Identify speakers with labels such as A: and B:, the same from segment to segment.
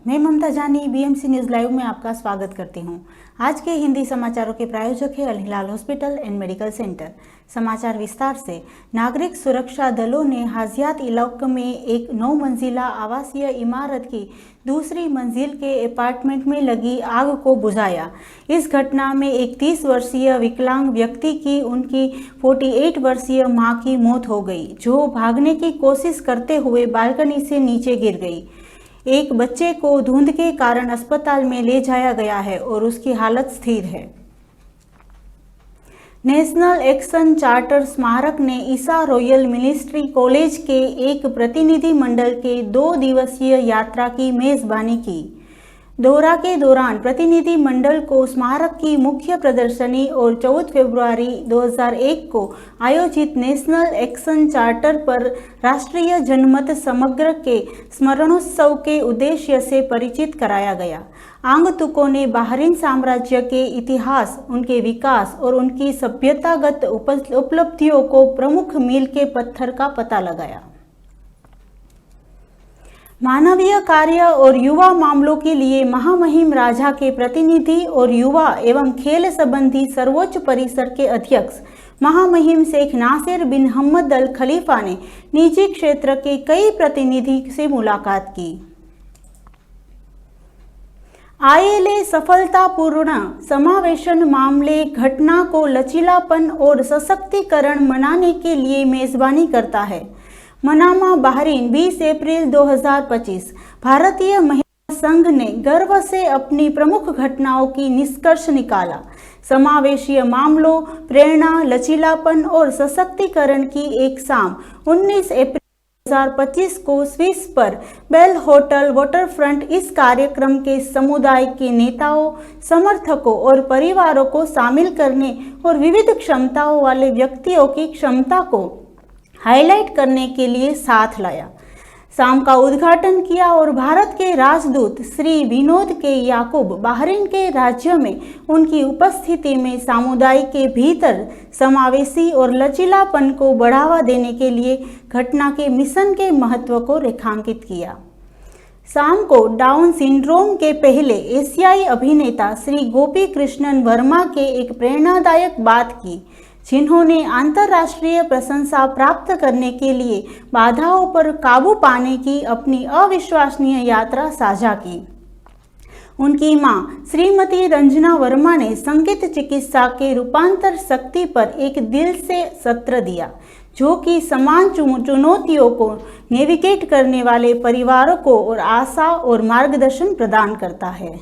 A: मैं ममता जानी BMC news live में आपका स्वागत करती हूं। आज के हिंदी समाचारों के प्रायोजक है अल हिलाल हॉस्पिटल एंड मेडिकल सेंटर। समाचार विस्तार से। नागरिक सुरक्षा दलों ने हाजियात इलाके में एक 9 मंजिला आवासीय इमारत की दूसरी मंजिल के अपार्टमेंट में लगी आग को बुझाया। इस घटना में एक 30 वर्षीय विकलांग व्यक्ति की उनकी 48 वर्षीय मां की मौत हो गई, जो भागने की कोशिश करते हुए बालकनी से नीचे गिर गई। एक बच्चे को धुंध के कारण अस्पताल में ले जाया गया है और उसकी हालत स्थिर है। नेशनल एक्शन चार्टर स्मारक ने ईसा रॉयल मिनिस्ट्री कॉलेज के एक प्रतिनिधि मंडल के 2 दिवसीय यात्रा की मेजबानी की। दौरा के दौरान प्रतिनिधि मंडल को स्मारक की मुख्य प्रदर्शनी और 14 फरवरी 2001 को आयोजित नेशनल एक्शन चार्टर पर राष्ट्रीय जनमत समग्र के स्मरणोत्सव के उद्देश्य से परिचित कराया गया। आगंतुकों ने बहरीन साम्राज्य के इतिहास, उनके विकास और उनकी सभ्यतागत उपलब्धियों को प्रमुख मील के पत्थर का पता लगाया। मानवीय कार्य और युवा मामलों के लिए महामहिम राजा के प्रतिनिधि और युवा एवं खेल संबंधी सर्वोच्च परिषद के अध्यक्ष महामहिम शेख नासिर बिन हमद अल खलीफा ने निजी क्षेत्र के कई प्रतिनिधि से मुलाकात की। आईएलए सफलतापूर्ण समावेशन मामले घटना को लचीलापन और सशक्तिकरण मनाने के लिए मेजबानी करता है। मनामा, बहरीन, 20 अप्रैल 2025। भारतीय महिला संघ ने गर्व से अपनी प्रमुख घटनाओं की निष्कर्ष निकाला। समावेशीय मामलों, प्रेरणा, लचीलापन और सशक्तिकरण की एक शाम 19 अप्रैल 2025 को स्विस पर बेल होटल वाटरफ्रंट। इस कार्यक्रम के समुदाय के नेताओं, समर्थकों और परिवारों को शामिल करने और विविध क्षमताओं वाले व्यक्तियों की क्षमता को हाईलाइट करने के लिए साथ लाया। शाम का उद्घाटन किया और भारत के राजदूत श्री विनोद के याकूब बहरीन के राज्य में उनकी उपस्थिति में समुदाय के भीतर समावेशी और लचीलापन को बढ़ावा देने के लिए घटना के मिशन के महत्व को रेखांकित किया। शाम को डाउन सिंड्रोम के पहले एशियाई अभिनेता श्री गोपी कृष्णन वर्मा के एक प्रेरणादायक बात की, जिन्होंने अंतर्राष्ट्रीय प्रशंसा प्राप्त करने के लिए बाधाओं पर काबू पाने की अपनी अविश्वसनीय यात्रा साझा की। उनकी मां श्रीमती रंजना वर्मा ने संगीत चिकित्सा के रूपांतर शक्ति पर एक दिल से सत्र दिया, जो कि समान चुनौतियों को नेविगेट करने वाले परिवारों को और आशा और मार्गदर्शन प्रदान करता है।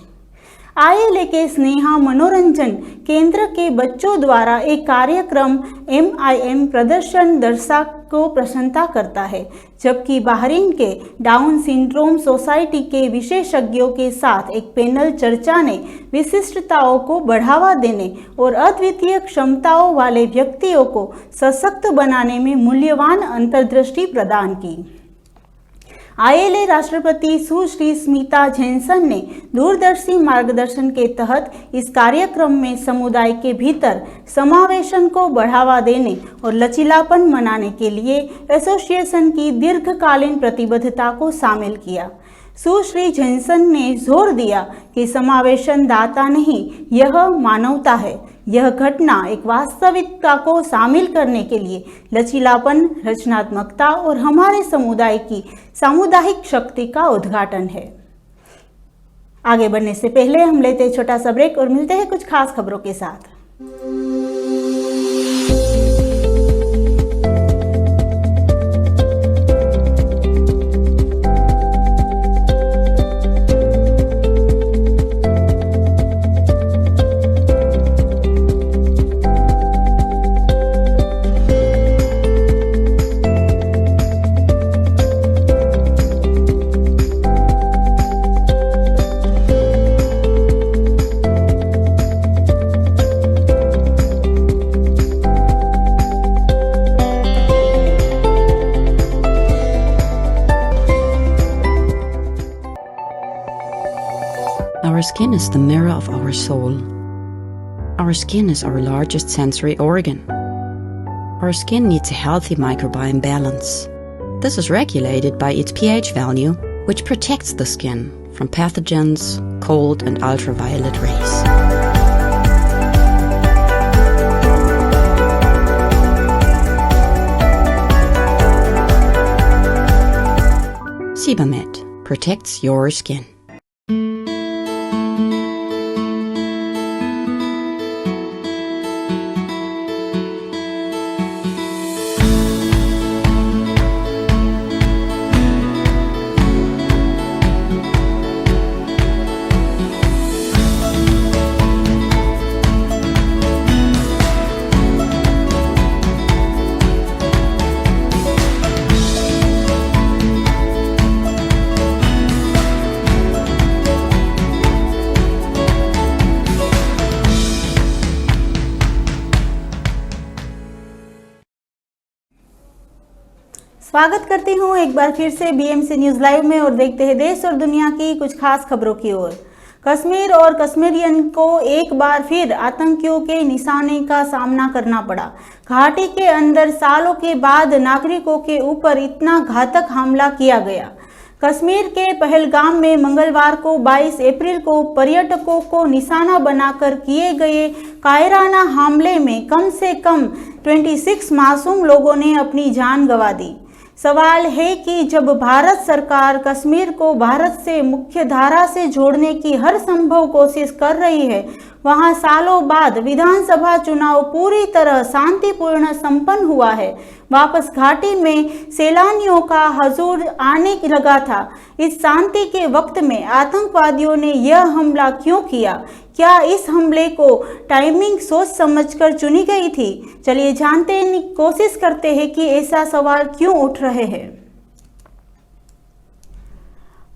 A: आईएलए के स्नेहा मनोरंजन केंद्र के बच्चों द्वारा एक कार्यक्रम MIM प्रदर्शन दर्शक को प्रसन्नता करता है, जबकि बहरीन के डाउन सिंड्रोम सोसाइटी के विशेषज्ञों के साथ एक पैनल चर्चा ने विशिष्टताओं को बढ़ावा देने और अद्वितीय क्षमताओं वाले व्यक्तियों को सशक्त बनाने में मूल्यवान अंतर्दृष्टि प्रदान की। आईएलए राष्ट्रपति सुश्री स्मिता जेन्सन ने दूरदर्शी मार्गदर्शन के तहत इस कार्यक्रम में समुदाय के भीतर समावेशन को बढ़ावा देने और लचीलापन मनाने के लिए एसोसिएशन की दीर्घकालीन प्रतिबद्धता को शामिल किया। सुश्री जेन्सन ने जोर दिया कि समावेशन दाता नहीं, यह मानवता है। यह घटना एक वास्तविकता को शामिल करने के लिए लचीलापन, रचनात्मकता और हमारे समुदाय की सामुदायिक शक्ति का उद्घाटन है। आगे बढ़ने से पहले हम लेते हैं छोटा सा ब्रेक और मिलते हैं कुछ खास खबरों के साथ।
B: Our skin is the mirror of our soul. Our skin is our largest sensory organ. Our skin needs a healthy microbiome balance. This is regulated by its pH value, which protects the skin from pathogens, cold and ultraviolet rays. Sebamed protects your skin.
A: स्वागत करती हूँ एक बार फिर से BMC news live में और देखते हैं देश और दुनिया की कुछ खास खबरों की ओर। कश्मीर और कश्मीरियन को एक बार फिर आतंकियों के निशाने का सामना करना पड़ा। घाटी के अंदर सालों के बाद नागरिकों के ऊपर इतना घातक हमला किया गया। कश्मीर के पहलगाम में मंगलवार को 22 अप्रैल को पर्यटकों को निशाना बनाकर किए गए कायराना हमले में कम से कम 26 मासूम लोगों ने अपनी जान गंवा दी। सवाल है कि जब भारत सरकार कश्मीर को भारत से मुख्य धारा से जोड़ने की हर संभव कोशिश कर रही है, वहां सालों बाद विधानसभा चुनाव पूरी तरह शांतिपूर्ण संपन्न हुआ है। वापस घाटी में सैलानियों का हुजूम आने लगा था। इस शांति के वक्त में आतंकवादियों ने यह हमला क्यों किया? क्या इस हमले को टाइमिंग सोच समझकर चुनी गई थी? चलिए जानते हैं, कोशिश करते हैं कि ऐसा सवाल क्यों उठ रहे हैं।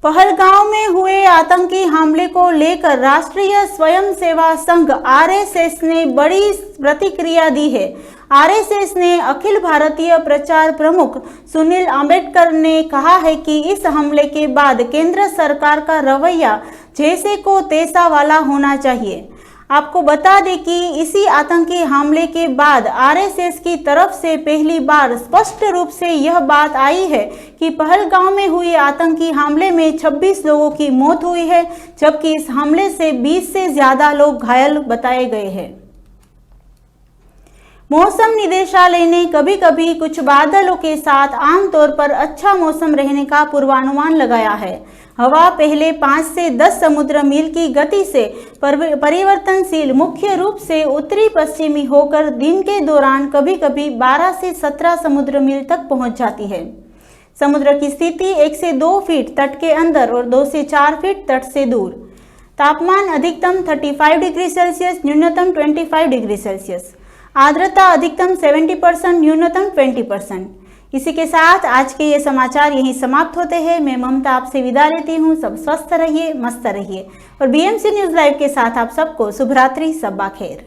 A: पहलगाम में हुए आतंकी हमले को लेकर राष्ट्रीय स्वयंसेवा संघ आरएसएस ने बड़ी प्रतिक्रिया दी है। आरएसएस ने अखिल भारतीय प्रचार प्रमुख सुनील अंबेडकर ने कहा है कि इस हमले के बाद केंद्र सरकार का रवैया जैसे को तैसा वाला होना चाहिए। आपको बता दें कि इसी आतंकी हमले के बाद आरएसएस की तरफ से पहली बार स्पष्ट रूप से यह बात आई है कि पहलगाम में हुए आतंकी हमले में 26 लोगों की मौत हुई है, जबकि इस हमले से 20 से ज्यादा लोग घायल बताए गए हैं। मौसम निदेशालय ने कभी कभी कुछ बादलों के साथ आमतौर पर अच्छा मौसम रहने का पूर्वानुमान लगाया है। हवा पहले 5 से 10 समुद्र मील की गति से परिवर्तनशील मुख्य रूप से उत्तरी पश्चिमी होकर दिन के दौरान कभी कभी 12 से 17 समुद्र मील तक पहुंच जाती है। समुद्र की स्थिति 1 से 2 फीट तट के अंदर और 2 से 4 फीट तट से दूर। तापमान अधिकतम 35 डिग्री सेल्सियस, न्यूनतम 25 डिग्री सेल्सियस। आर्द्रता अधिकतम 70%, न्यूनतम 20%। इसी के साथ आज के ये समाचार यहीं समाप्त होते हैं। मैं ममता आपसे विदा लेती हूँ। सब स्वस्थ रहिए, मस्त रहिए और बीएमसी न्यूज़ लाइव के साथ आप सबको शुभ रात्रि, शब्बा खैर।